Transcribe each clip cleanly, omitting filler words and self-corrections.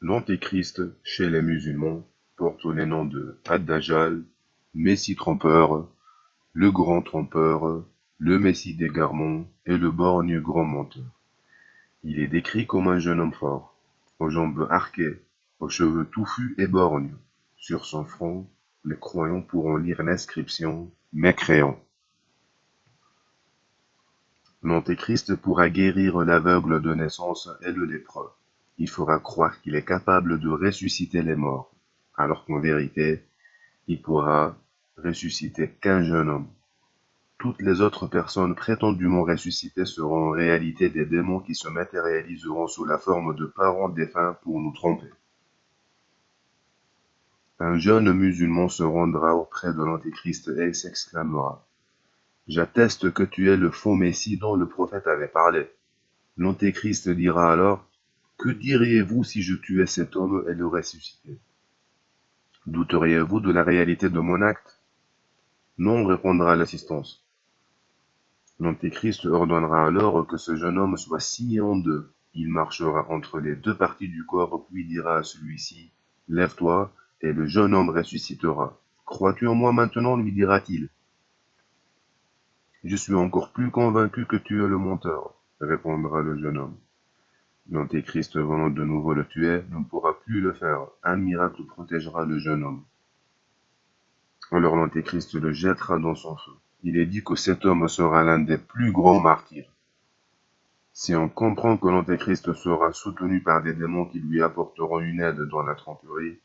L'Antéchrist, chez les musulmans, porte les noms de Ad-Dajjal, Messie trompeur, le grand trompeur, le Messie d'égarement et le borgne grand menteur. Il est décrit comme un jeune homme fort, aux jambes arquées, aux cheveux touffus et borgnes. Sur son front, les croyants pourront lire l'inscription mécréant. L'Antéchrist pourra guérir l'aveugle de naissance et le lépreux. Il fera croire qu'il est capable de ressusciter les morts, alors qu'en vérité, il pourra ressusciter qu'un jeune homme. Toutes les autres personnes prétendument ressuscitées seront en réalité des démons qui se matérialiseront sous la forme de parents défunts pour nous tromper. Un jeune musulman se rendra auprès de l'Antéchrist et s'exclamera: J'atteste que tu es le faux Messie dont le prophète avait parlé. L'Antéchrist dira alors: Que diriez-vous si je tuais cet homme et le ressuscitais? Douteriez-vous de la réalité de mon acte? Non, répondra l'assistance. L'Antéchrist ordonnera alors que ce jeune homme soit scié en deux. Il marchera entre les deux parties du corps, puis dira à celui-ci: Lève-toi, et le jeune homme ressuscitera. Crois-tu en moi maintenant? Lui dira-t-il. Je suis encore plus convaincu que tu es le menteur, répondra le jeune homme. L'Antéchrist venant de nouveau le tuer ne pourra plus le faire. Un miracle protégera le jeune homme. Alors l'Antéchrist le jettera dans son feu. Il est dit que cet homme sera l'un des plus grands martyrs. Si on comprend que l'Antéchrist sera soutenu par des démons qui lui apporteront une aide dans la tromperie,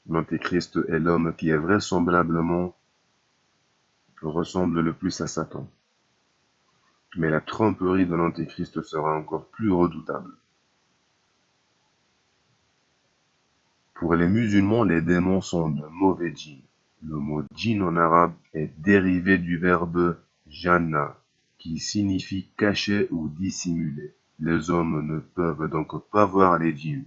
l'Antéchrist est l'homme qui est vraisemblablement ressemble le plus à Satan. Mais la tromperie de l'Antéchrist sera encore plus redoutable. Pour les musulmans, les démons sont de mauvais djinns. Le mot djinn en arabe est dérivé du verbe janna, qui signifie cacher ou dissimuler. Les hommes ne peuvent donc pas voir les djinns.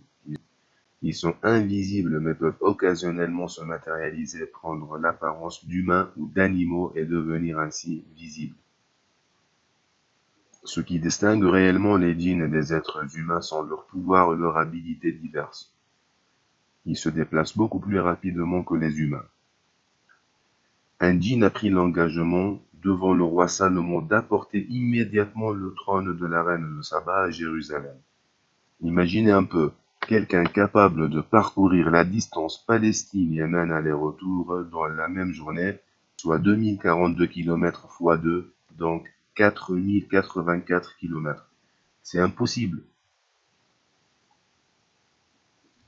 Ils sont invisibles mais peuvent occasionnellement se matérialiser, prendre l'apparence d'humains ou d'animaux et devenir ainsi visibles. Ce qui distingue réellement les djinns des êtres humains sont leurs pouvoirs et leurs habilités diverses. Ils se déplacent beaucoup plus rapidement que les humains. Un djinn a pris l'engagement, devant le roi Salomon, d'apporter immédiatement le trône de la reine de Saba à Jérusalem. Imaginez un peu, quelqu'un capable de parcourir la distance Palestine-Yémen aller-retour dans la même journée, soit 2042 km x 2, donc 4084 km. C'est impossible.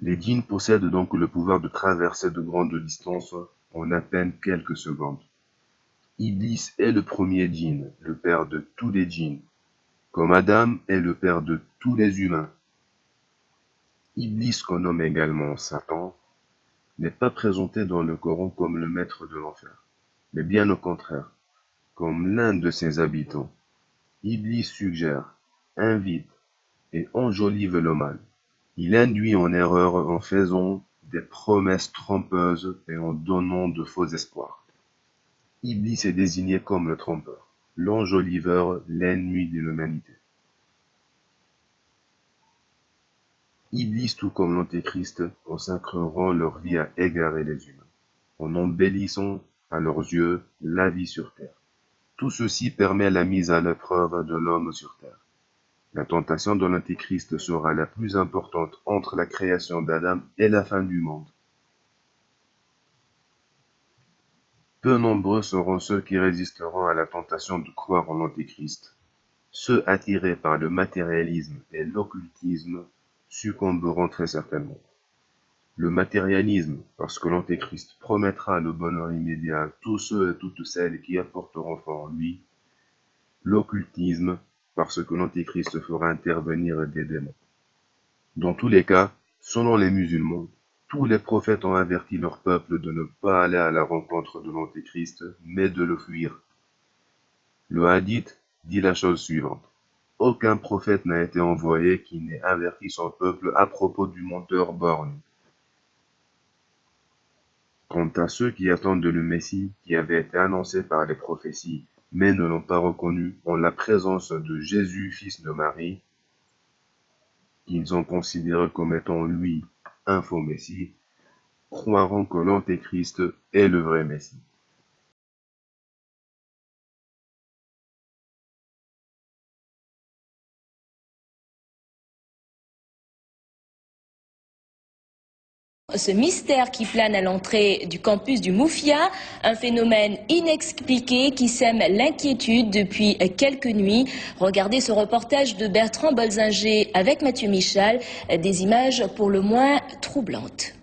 Les djinns possèdent donc le pouvoir de traverser de grandes distances en à peine quelques secondes. Iblis est le premier djinn, le père de tous les djinns, comme Adam est le père de tous les humains. Iblis, qu'on nomme également Satan, n'est pas présenté dans le Coran comme le maître de l'enfer, mais bien au contraire, comme l'un de ses habitants. Iblis suggère, invite et enjolive le mal. Il induit en erreur en faisant des promesses trompeuses et en donnant de faux espoirs. Iblis est désigné comme le trompeur, l'enjoliveur, l'ennemi de l'humanité. Iblis, tout comme l'Antéchrist, consacreront leur vie à égarer les humains, en embellissant à leurs yeux la vie sur terre. Tout ceci permet la mise à l'épreuve de l'homme sur terre. La tentation de l'Antéchrist sera la plus importante entre la création d'Adam et la fin du monde. Peu nombreux seront ceux qui résisteront à la tentation de croire en l'Antéchrist. Ceux attirés par le matérialisme et l'occultisme succomberont très certainement. Le matérialisme, parce que l'Antéchrist promettra le bonheur immédiat à tous ceux et toutes celles qui apporteront foi en lui. L'occultisme, parce que l'Antéchrist fera intervenir des démons. Dans tous les cas, selon les musulmans, tous les prophètes ont averti leur peuple de ne pas aller à la rencontre de l'Antéchrist, mais de le fuir. Le hadith dit la chose suivante: aucun prophète n'a été envoyé qui n'ait averti son peuple à propos du menteur borgne. Quant à ceux qui attendent le Messie qui avait été annoncé par les prophéties, mais ne l'ont pas reconnu en la présence de Jésus, fils de Marie, qu'ils ont considéré comme étant lui un faux Messie, croiront que l'Antéchrist est le vrai Messie. Ce mystère qui plane à l'entrée du campus du Mouffia, un phénomène inexpliqué qui sème l'inquiétude depuis quelques nuits. Regardez ce reportage de Bertrand Bolzinger avec Mathieu Michal, des images pour le moins troublantes.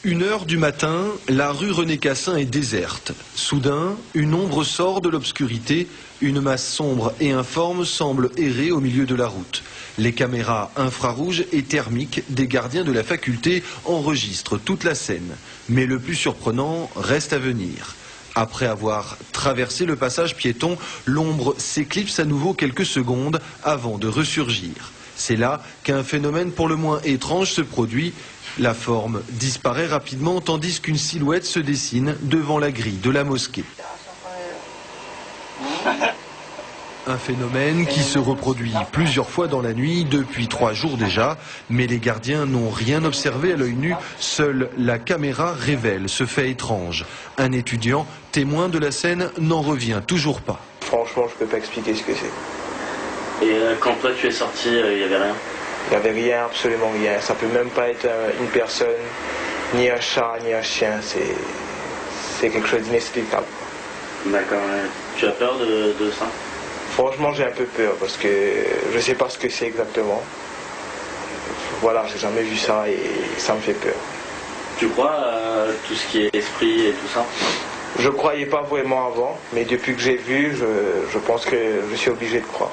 1h du matin, la rue René Cassin est déserte. Soudain, une ombre sort de l'obscurité. Une masse sombre et informe semble errer au milieu de la route. Les caméras infrarouges et thermiques des gardiens de la faculté enregistrent toute la scène. Mais le plus surprenant reste à venir. Après avoir traversé le passage piéton, l'ombre s'éclipse à nouveau quelques secondes avant de ressurgir. C'est là qu'un phénomène pour le moins étrange se produit. La forme disparaît rapidement tandis qu'une silhouette se dessine devant la grille de la mosquée. Un phénomène qui se reproduit plusieurs fois dans la nuit depuis 3 jours déjà, mais les gardiens n'ont rien observé à l'œil nu, seule la caméra révèle ce fait étrange. Un étudiant, témoin de la scène, n'en revient toujours pas. Franchement, je peux pas expliquer ce que c'est. Et quand toi tu es sorti, il n'y avait rien? Il n'y avait rien, absolument rien. Ça peut même pas être une personne, ni un chat, ni un chien. C'est quelque chose d'inexplicable. D'accord. Tu as peur de ça? Franchement, j'ai un peu peur parce que je sais pas ce que c'est exactement. Voilà, j'ai jamais vu ça et ça me fait peur. Tu crois à tout ce qui est esprit et tout ça? Je croyais pas vraiment avant, mais depuis que j'ai vu, je pense que je suis obligé de croire.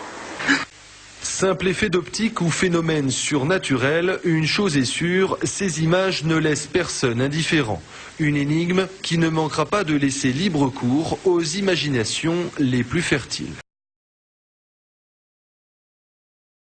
Simple effet d'optique ou phénomène surnaturel, une chose est sûre, ces images ne laissent personne indifférent. Une énigme qui ne manquera pas de laisser libre cours aux imaginations les plus fertiles.